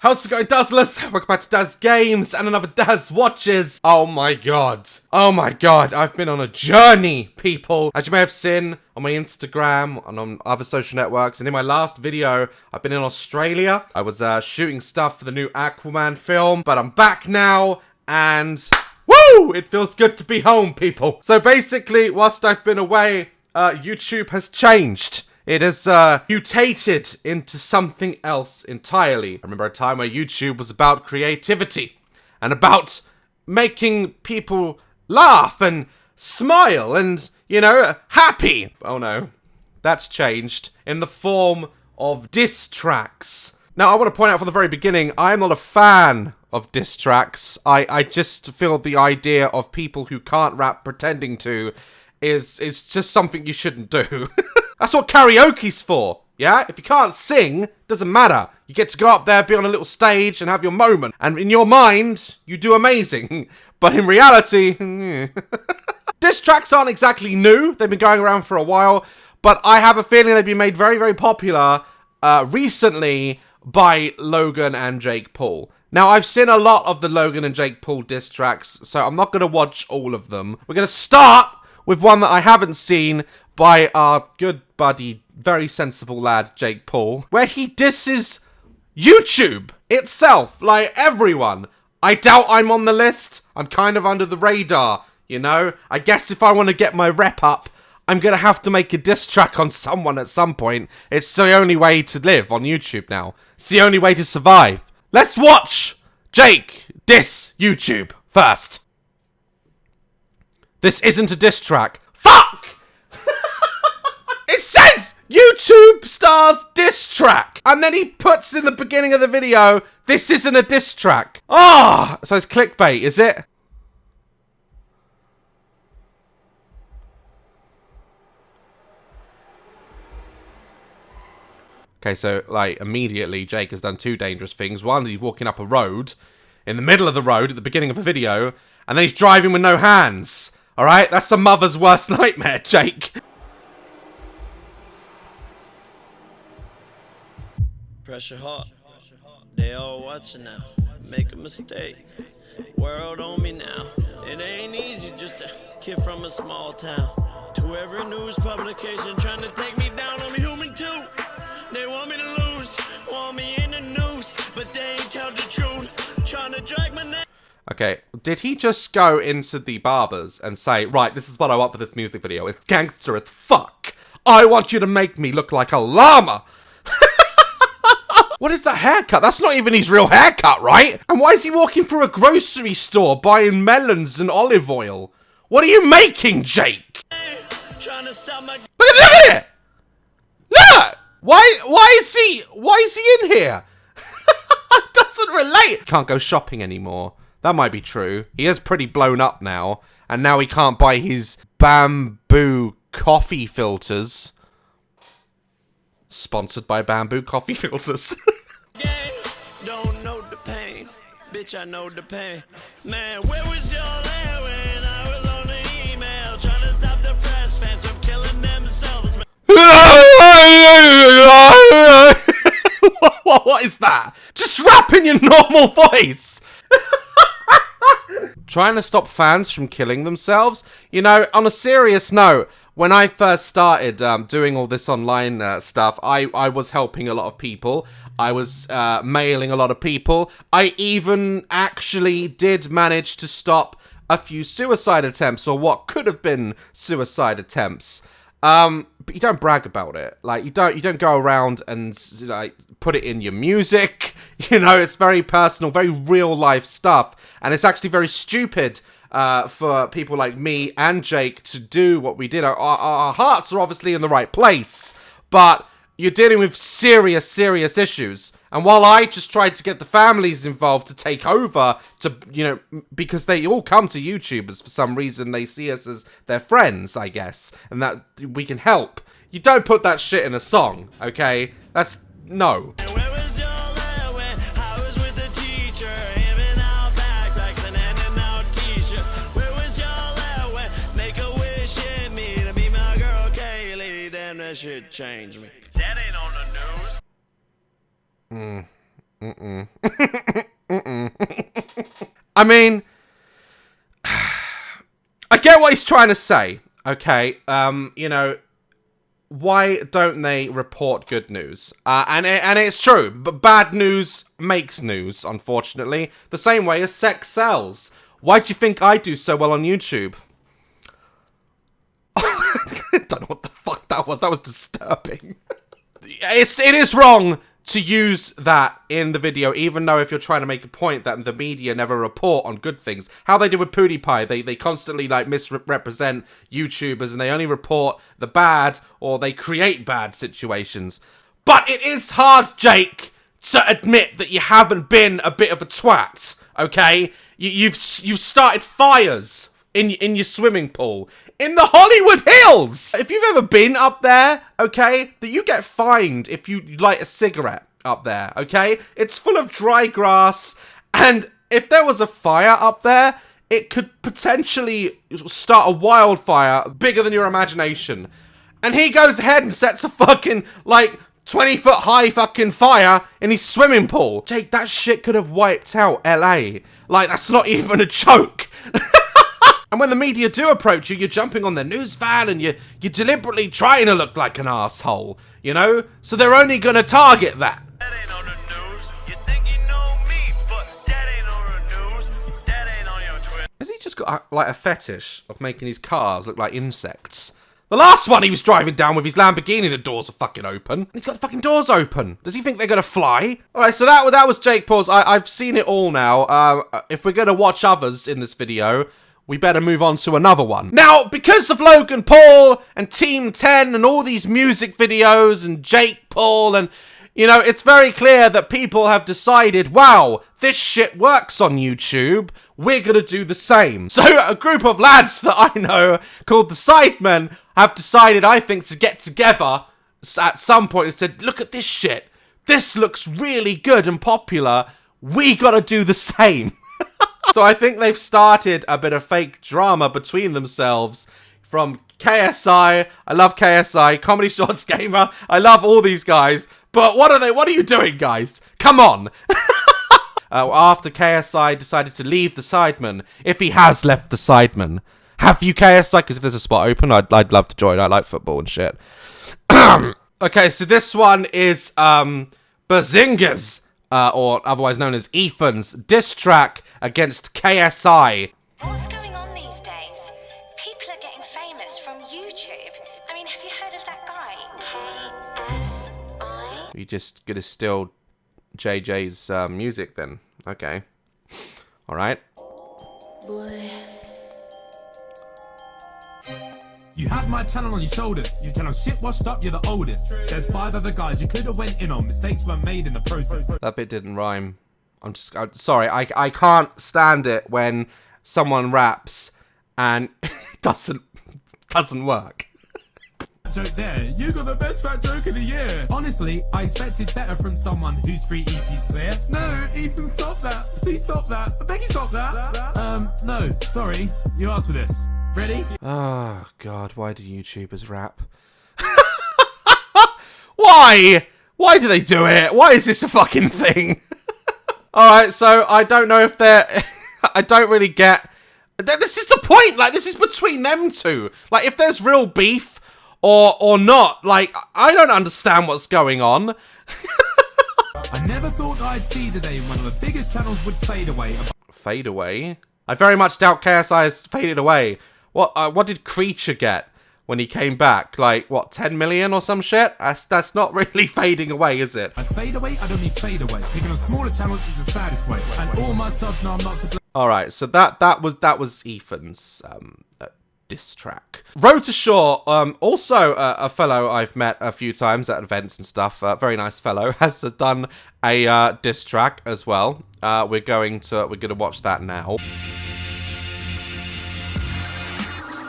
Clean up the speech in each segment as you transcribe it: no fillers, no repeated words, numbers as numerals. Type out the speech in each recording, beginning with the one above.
How's it going, Dazzlers? Welcome back to Daz Games and another Daz Watches. Oh my god. Oh my god. I've been on a journey, people. As you may have seen on my Instagram and on other social networks, and in my last video, I've been in Australia. I was shooting stuff for the new Aquaman film, but I'm back now and woo! It feels good to be home, people. So basically, whilst I've been away, YouTube has changed. It has mutated into something else entirely. I remember a time where YouTube was about creativity and about making people laugh and smile and, you know, happy. Oh no, that's changed in the form of diss tracks. Now, I want to point out from the very beginning, I'm not a fan of diss tracks. I just feel the idea of people who can't rap pretending to is just something you shouldn't do. That's what karaoke's for, yeah? If you can't sing, doesn't matter. You get to go up there, be on a little stage, and have your moment. And in your mind, you do amazing. But in reality, diss tracks aren't exactly new. They've been going around for a while. But I have a feeling they've been made very, very popular recently by Logan and Jake Paul. Now, I've seen a lot of the Logan and Jake Paul diss tracks, so I'm not going to watch all of them. We're going to start with one that I haven't seen by our good buddy, very sensible lad, Jake Paul, where he disses YouTube itself, like everyone. I doubt I'm on the list. I'm kind of under the radar, you know? I guess if I want to get my rep up, I'm going to have to make a diss track on someone at some point. It's the only way to live on YouTube now. It's the only way to survive. Let's watch Jake diss YouTube first. This isn't a diss track. Fuck! It says YouTube stars diss track. And then he puts in the beginning of the video, this isn't a diss track. Ah! So it's clickbait, is it? Okay, so, like, immediately Jake has done two dangerous things. One, he's walking up a road, in the middle of the road, at the beginning of a video, and then he's driving with no hands. Alright? That's a mother's worst nightmare, Jake. Pressure hot, they all watching now. Make a mistake, world on me now. It ain't easy, just a kid from a small town. To every news publication trying to take me down, I'm human too. They want me to lose, want me in the noose, but they ain't tell the truth. Trying to drag my name. Okay, did he just go into the barbers and say, right, this is what I want for this music video. It's gangster as fuck. I want you to make me look like a llama. What is that haircut? That's not even his real haircut, right? And why is he walking through a grocery store buying melons and olive oil? What are you making, Jake? Trying to stop my Look at it! Look! Why is he in here? It doesn't relate. Can't go shopping anymore. That might be true. He is pretty blown up now. And now he can't buy his bamboo coffee filters. Sponsored by Bamboo Coffee Filters. Don't know the pain, bitch, I know the pain. Man, where was y'all at when I was on the email trying to stop the press fans from killing themselves? What is that? Just rap in your normal voice. Trying to stop fans from killing themselves? You know, on a serious note, when I first started doing all this online stuff, I was helping a lot of people. I was mailing a lot of people. I even actually did manage to stop a few suicide attempts, or what could have been suicide attempts. But you don't brag about it. Like, you don't go around and, like, put it in your music. You know, it's very personal, very real life stuff. And it's actually very stupid for people like me and Jake to do what we did. Our hearts are obviously in the right place, but you're dealing with serious, serious issues. And while I just tried to get the families involved to take over, to, you know, because they all come to YouTubers for some reason, they see us as their friends, I guess, and that we can help. You don't put that shit in a song, okay? That's, no. That shit changed me. That ain't on the news. I mean, I get what he's trying to say, okay? You know, why don't they report good news? And it's true, but bad news makes news, unfortunately. The same way as sex sells. Why do you think I do so well on YouTube? I don't know what the fuck that was. That was disturbing. It is wrong to use that in the video, even though if you're trying to make a point that the media never report on good things. How they did with PewDiePie, they constantly like misrepresent YouTubers and they only report the bad or they create bad situations. But it is hard, Jake, to admit that you haven't been a bit of a twat, okay? You've started fires in your swimming pool in the Hollywood Hills. If you've ever been up there, okay, that you get fined if you light a cigarette up there, okay? It's full of dry grass, and if there was a fire up there, it could potentially start a wildfire bigger than your imagination. And he goes ahead and sets a fucking, like, 20-foot high fucking fire in his swimming pool. Jake, that shit could have wiped out LA. Like, that's not even a joke. And when the media do approach you, you're jumping on their news van and you're deliberately trying to look like an asshole, you know? So they're only gonna target that. That ain't on the news. You think you know me, but that ain't on the news. That ain't on your Twitter. Has he just got like a fetish of making his cars look like insects? The last one he was driving down with his Lamborghini, the doors were fucking open. He's got the fucking doors open. Does he think they're gonna fly? Alright, so that was Jake Paul's. I've seen it all now. If we're gonna watch others in this video, we better move on to another one. Now, because of Logan Paul and Team 10 and all these music videos and Jake Paul and, you know, it's very clear that people have decided, wow, this shit works on YouTube. We're gonna do the same. So a group of lads that I know called the Sidemen have decided, I think, to get together at some point and said, look at this shit. This looks really good and popular. We gotta do the same. So I think they've started a bit of fake drama between themselves from KSI. I love KSI, Comedy Shorts Gamer. I love all these guys. But what are you doing, guys? Come on. After KSI decided to leave the Sidemen, if he has left the Sidemen, have you, KSI? Because if there's a spot open, I'd love to join. I like football and shit. Okay, so this one is Bazinga's, or otherwise known as Ethan's, diss track against KSI. What's going on these days? People are getting famous from YouTube. I mean, have you heard of that guy? KSI? You just gonna steal JJ's music then? Okay. Alright. Boy. You had my channel on your shoulders. Your channel shit washed up, you're the oldest. There's 5 other guys you could have went in on. Mistakes were made in the process. That bit didn't rhyme. I'm sorry. I can't stand it when someone raps and it doesn't work. Joke there. You got the best fat joke of the year. Honestly, I expected better from someone whose 3 EPs clear. No, Ethan, stop that. Please stop that. I beg you, stop that. No, sorry. You asked for this. Ready? Oh, God, why do YouTubers rap? Why? Why do they do it? Why is this a fucking thing? Alright, so I don't know if they're... I don't really get... This is the point, like, this is between them two. Like, if there's real beef or not, like, I don't understand what's going on. I never thought I'd see the day when one of the biggest channels would fade away. Fade away? I very much doubt KSI has faded away. What did Creature get when he came back? Like, what, 10 million or some shit? That's not really fading away, is it? I fade away, I don't mean fade away. Picking on smaller channels is the saddest way. And all my subs know I'm not to blame. Alright, so that was Ethan's diss track. Road to Shore, also a fellow I've met a few times at events and stuff, very nice fellow, has done a diss track as well. We're gonna watch that now.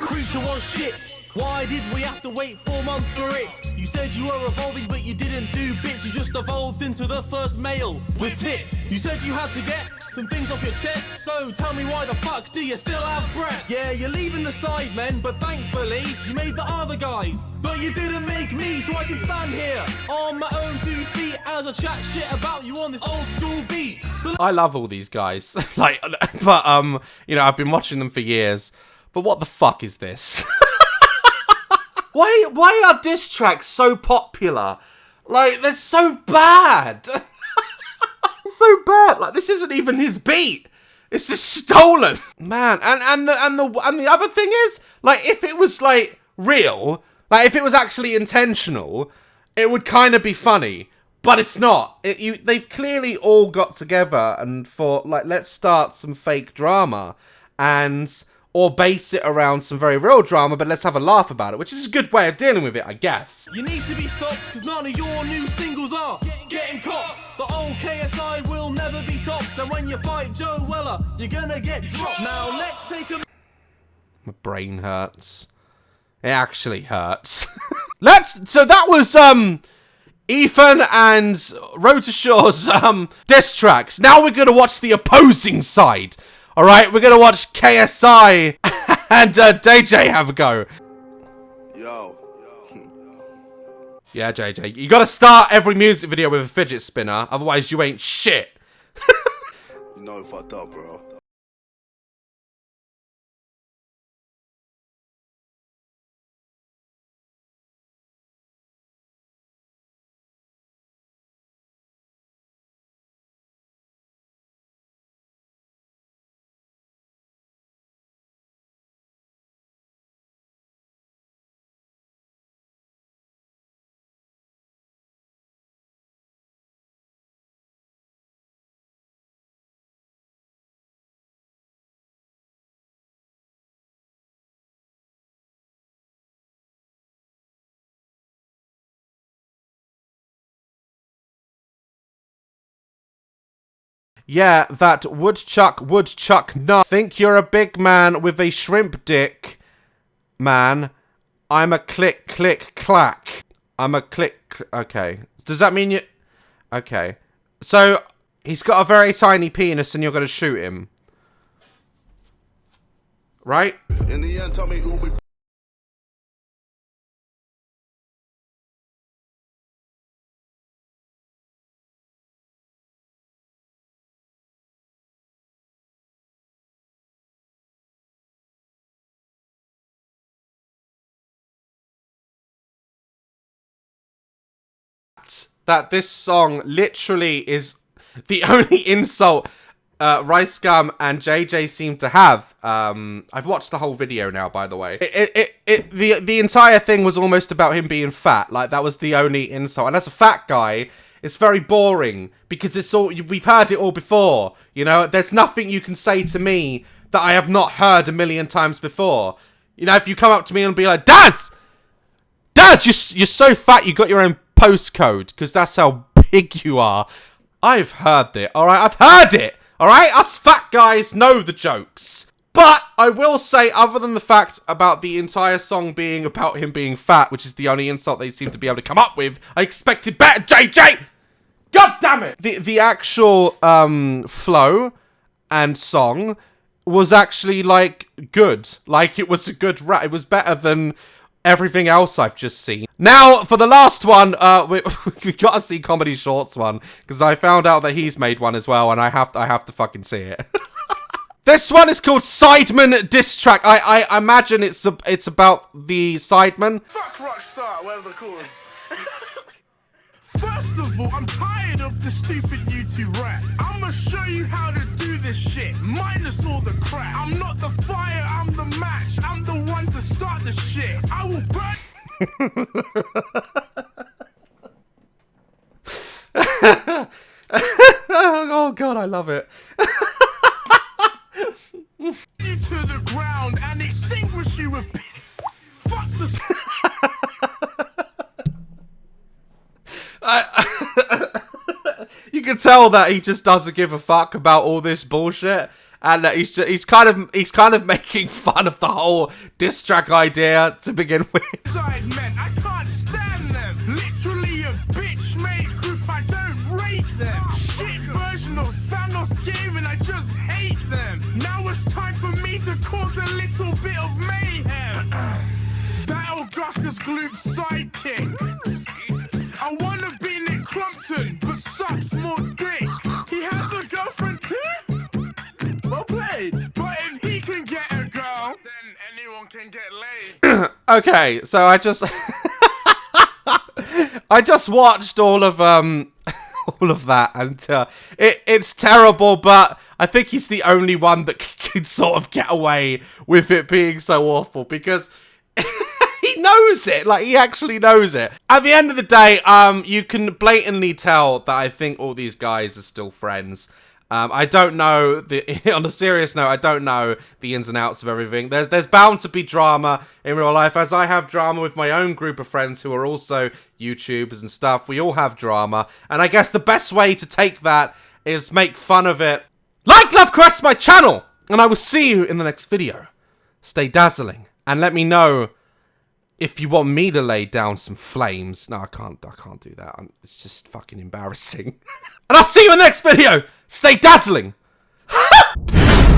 Creature wants shit. Why did we have to wait 4 months for it? You said you were evolving, but you didn't do bits. You just evolved into the first male with tits. You said you had to get some things off your chest, so tell me why the fuck do you still have breasts? Yeah, you're leaving the Sidemen, but thankfully you made the other guys. But you didn't make me, so I can stand here on my own 2 feet as I chat shit about you on this old school beat. So I love all these guys. Like, but, you know, I've been watching them for years. But what the fuck is this? Why are diss tracks so popular? Like, they're so bad. So bad. Like, this isn't even his beat. It's just stolen. Man, and the other thing is, like, if it was, like, real, like, if it was actually intentional, it would kind of be funny. But it's not. They've clearly all got together and thought, like, let's start some fake drama. Or base it around some very real drama, but let's have a laugh about it, which is a good way of dealing with it, I guess. you need to be stopped, cause none of your new singles are getting copped. The old KSI will never be topped, and when you fight Joe Weller, you're gonna get dropped. Now let's take a... My brain hurts. It actually hurts. So that was, Ethan and Road to Shore's, diss tracks. Now we're gonna watch the opposing side. Alright, we're gonna watch KSI and DJ have a go. Yo. Yeah, JJ, you gotta start every music video with a fidget spinner, otherwise you ain't shit. You know you fucked up, bro. Yeah, that woodchuck nut. Think you're a big man with a shrimp dick. Man, I'm a click, click, clack. I'm a click, okay. Does that mean you... Okay. So, he's got a very tiny penis and you're gonna shoot him. Right? In the end, tell me who we... That this song literally is the only insult Rice Gum and JJ seem to have. I've watched the whole video now, by the way. The entire thing was almost about him being fat. Like, that was the only insult. And as a fat guy, it's very boring because it's all, we've heard it all before. You know, there's nothing you can say to me that I have not heard a million times before. You know, if you come up to me and be like, Daz, you're so fat, you got your own postcode, because that's how big you are. I've heard it, alright? I've heard it, alright? Us fat guys know the jokes. But I will say, other than the fact about the entire song being about him being fat, which is the only insult they seem to be able to come up with, I expected better, JJ! God damn it! The actual flow and song was actually, like, good. Like, it was a good rap. It was better than everything else I've just seen. Now, for the last one, we gotta see Comedy Shorts one, because I found out that he's made one as well, and I have to fucking see it. This one is called Sideman Dis Track. I imagine it's about the Sideman. Fuck Rockstar, whatever they call him. First of all, I'm tired of the stupid YouTube rap. I'ma show you how to do this shit, minus all the crap. I'm not the fire, I'm the match. I'm the one to start the shit. I will burn. Oh god, I love it. You to the ground and extinguish you with piss. Fuck the. You can tell that he just doesn't give a fuck about all this bullshit. And he's kind of making fun of the whole diss track idea to begin with. Sidemen, I can't stand them. Literally a bitch made group, I don't rate them. Shit version of Thanos game and I just hate them. Now it's time for me to cause a little bit of mayhem. That Augustus Gloop's sidekick. I wanna be Nick Crumpton, but sucks more dick. He has a girlfriend too? Well played. But if he can get a girl, then anyone can get laid. Okay, so I just I just watched all of that, and it's terrible, but I think he's the only one that can sort of get away with it being so awful, because he knows it. Like, he actually knows it. At the end of the day, you can blatantly tell that I think all these guys are still friends. I don't know, on a serious note, I don't know the ins and outs of everything. There's bound to be drama in real life, as I have drama with my own group of friends who are also YouTubers and stuff. We all have drama, and I guess the best way to take that is make fun of it. Like, love, caress my channel, and I will see you in the next video. Stay dazzling, and let me know if you want me to lay down some flames. No, I can't do that. It's just fucking embarrassing. And I'll see you in the next video. Stay dazzling.